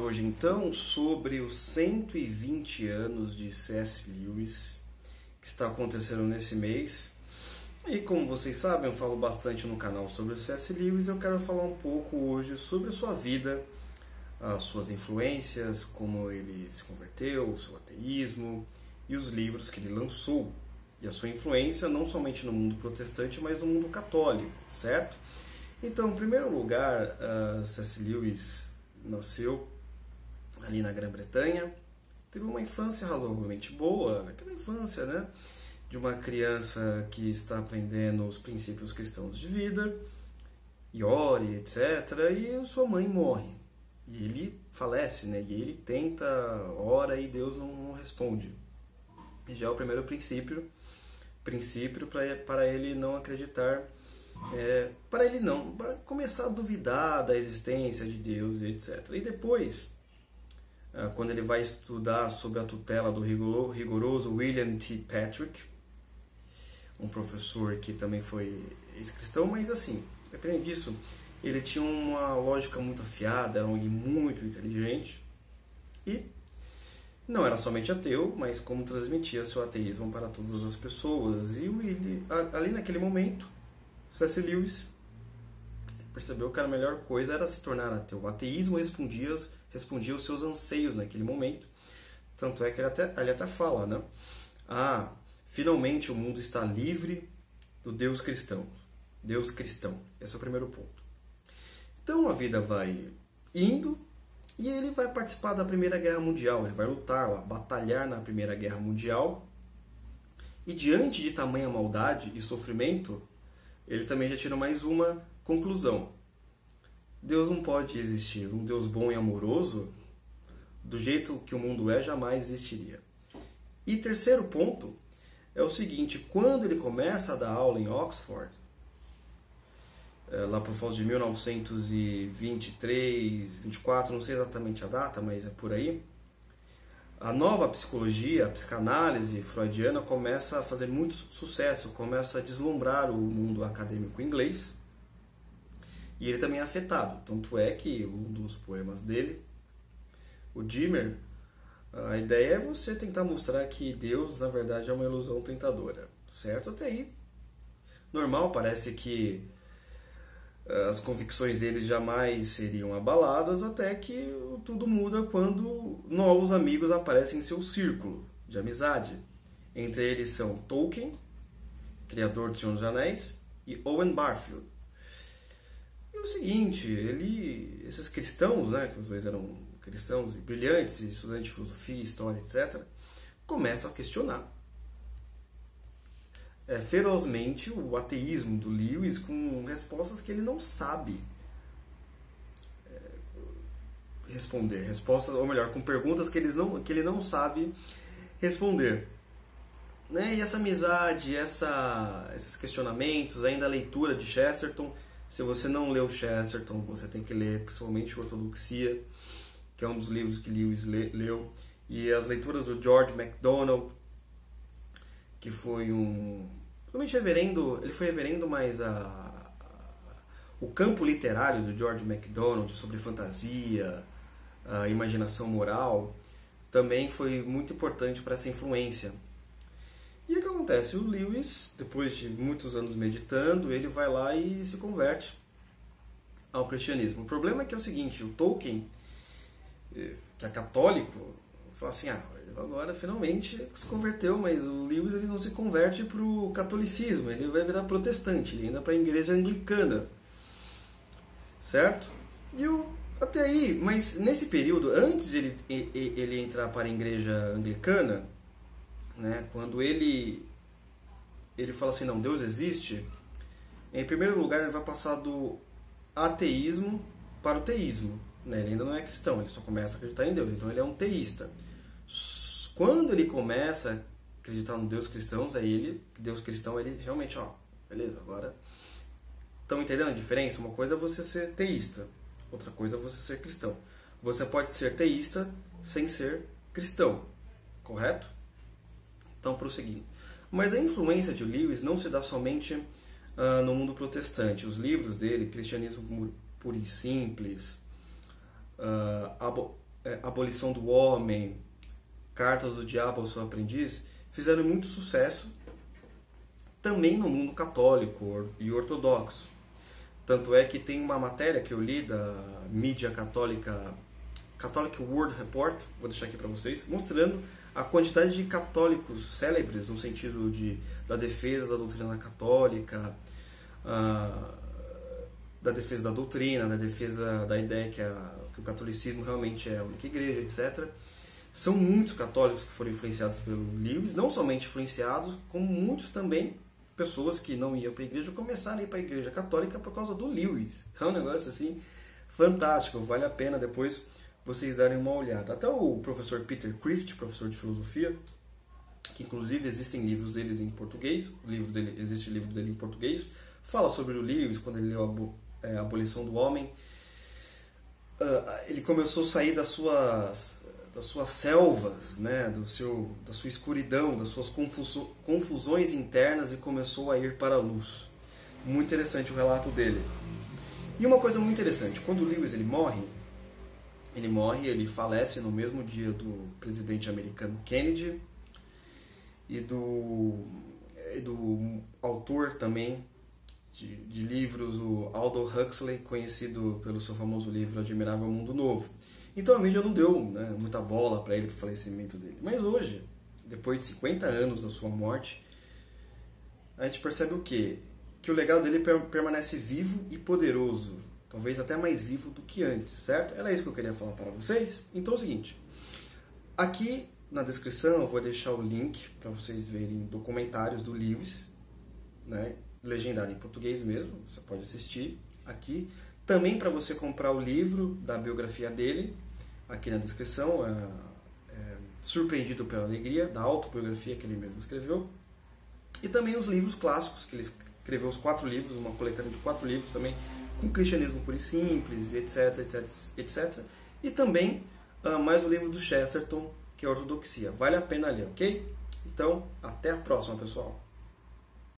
hoje então sobre os 120 anos de C.S. Lewis que está acontecendo nesse mês. E como vocês sabem, eu falo bastante no canal sobre o C.S. Lewis. Eu quero falar um pouco hoje sobre a sua vida, as suas influências, como ele se converteu, o seu ateísmo e os livros que ele lançou. E a sua influência não somente no mundo protestante, mas no mundo católico, certo? Então, em primeiro lugar, C.S. Lewis nasceu ali na Grã-Bretanha, teve uma infância razoavelmente boa, aquela infância, né, de uma criança que está aprendendo os princípios cristãos de vida, e ore, etc. E sua mãe morre, e ele falece, né, e ele tenta, ora e Deus não responde. E já é o primeiro princípio para ele não acreditar, para ele não começar a duvidar da existência de Deus, etc. E depois, quando ele vai estudar sob a tutela do rigoroso William T. Patrick, um professor que também foi ex-cristão, mas assim, independente disso, ele tinha uma lógica muito afiada, era alguém muito inteligente e não era somente ateu, mas como transmitia seu ateísmo para todas as pessoas. E ali naquele momento, C.S. Lewis percebeu que a melhor coisa era se tornar ateu. O ateísmo respondia aos seus anseios naquele momento. Tanto é que ele até fala, né? Finalmente o mundo está livre do Deus cristão. Deus cristão. Esse é o primeiro ponto. Então a vida vai indo e ele vai participar da Primeira Guerra Mundial. Ele vai lutar lá, batalhar na Primeira Guerra Mundial. E diante de tamanha maldade e sofrimento, ele também já tira mais uma conclusão. Deus não pode existir. Um Deus bom e amoroso, do jeito que o mundo é, jamais existiria. E terceiro ponto é o seguinte: quando ele começa a dar aula em Oxford, lá por volta de 1923, 24, não sei exatamente a data, mas é por aí, a nova psicologia, a psicanálise freudiana começa a fazer muito sucesso, começa a deslumbrar o mundo acadêmico inglês, e ele também é afetado. Tanto é que um dos poemas dele, o Dimmer, a ideia é você tentar mostrar que Deus, na verdade, é uma ilusão tentadora, certo? Até aí, normal, parece que as convicções deles jamais seriam abaladas, até que tudo muda quando novos amigos aparecem em seu círculo de amizade. Entre eles são Tolkien, criador de Senhor dos Anéis, e Owen Barfield. E o seguinte, esses cristãos, né, que os dois eram cristãos e brilhantes, estudantes de filosofia, história, etc., começam a questionar ferozmente o ateísmo do Lewis, com respostas que ele não sabe responder, respostas, ou melhor, com perguntas que ele não sabe responder, né? E essa amizade, esses questionamentos, ainda a leitura de Chesterton. Se você não leu Chesterton, você tem que ler, principalmente Ortodoxia, que é um dos livros que Lewis leu, e as leituras do George MacDonald, que foi provavelmente reverendo, ele foi reverendo, mas o campo literário do George MacDonald sobre fantasia, a imaginação moral, também foi muito importante para essa influência. E o que acontece? O Lewis, depois de muitos anos meditando, ele vai lá e se converte ao cristianismo. O problema é que é o seguinte: o Tolkien, que é católico, fala assim, agora finalmente se converteu, mas o Lewis ele não se converte para o catolicismo, ele vai virar protestante, ele ainda para a igreja anglicana, certo? Até aí, mas nesse período, antes de ele entrar para a igreja anglicana, né, quando ele fala assim, não, Deus existe, em primeiro lugar ele vai passar do ateísmo para o teísmo, né? Ele ainda não é cristão, ele só começa a acreditar em Deus, então ele é um teísta. Quando ele começa a acreditar no Deus cristão, Deus cristão, ele realmente, beleza, agora estão entendendo a diferença? Uma coisa é você ser teísta, outra coisa é você ser cristão. Você pode ser teísta sem ser cristão, correto? Então, prosseguindo. Mas a influência de Lewis não se dá somente no mundo protestante. Os livros dele, Cristianismo Puro e Simples, Abolição do Homem, Cartas do Diabo ao Seu Aprendiz, fizeram muito sucesso também no mundo católico e ortodoxo. Tanto é que tem uma matéria que eu li da mídia católica, Catholic World Report, vou deixar aqui para vocês, mostrando a quantidade de católicos célebres no sentido da defesa da doutrina católica, da defesa da doutrina, da defesa da ideia que o catolicismo realmente é a única igreja, etc. São muitos católicos que foram influenciados pelo Lewis, não somente influenciados, como muitos também pessoas que não iam para a igreja começaram a ir para a igreja católica por causa do Lewis. É um negócio assim fantástico, vale a pena depois vocês darem uma olhada. Até o professor Peter Kreeft, professor de filosofia, que inclusive existem livros deles em português, existe livro dele em português, fala sobre o Lewis quando ele leu a Abolição do Homem. Ele começou a sair das suas selvas, né, da sua escuridão, das suas confusões internas e começou a ir para a luz. Muito interessante o relato dele. E uma coisa muito interessante, quando o Lewis ele falece no mesmo dia do presidente americano Kennedy e do autor também de livros, o Aldous Huxley, conhecido pelo seu famoso livro Admirável Mundo Novo. Então a mídia não deu, né, muita bola para ele, para o falecimento dele. Mas hoje, depois de 50 anos da sua morte, a gente percebe o quê? Que o legado dele permanece vivo e poderoso. Talvez até mais vivo do que antes, certo? Era isso que eu queria falar para vocês. Então é o seguinte, aqui na descrição eu vou deixar o link para vocês verem documentários do Lewis, né, legendado em português mesmo, você pode assistir aqui. Também para você comprar o livro da biografia dele, aqui na descrição, Surpreendido pela Alegria, da autobiografia que ele mesmo escreveu. E também os livros clássicos, que ele escreveu os 4 livros, uma coletânea de 4 livros também, com cristianismo puro e simples, etc, etc, etc. E também mais o livro do Chesterton, que é a Ortodoxia. Vale a pena ler, ok? Então, até a próxima, pessoal.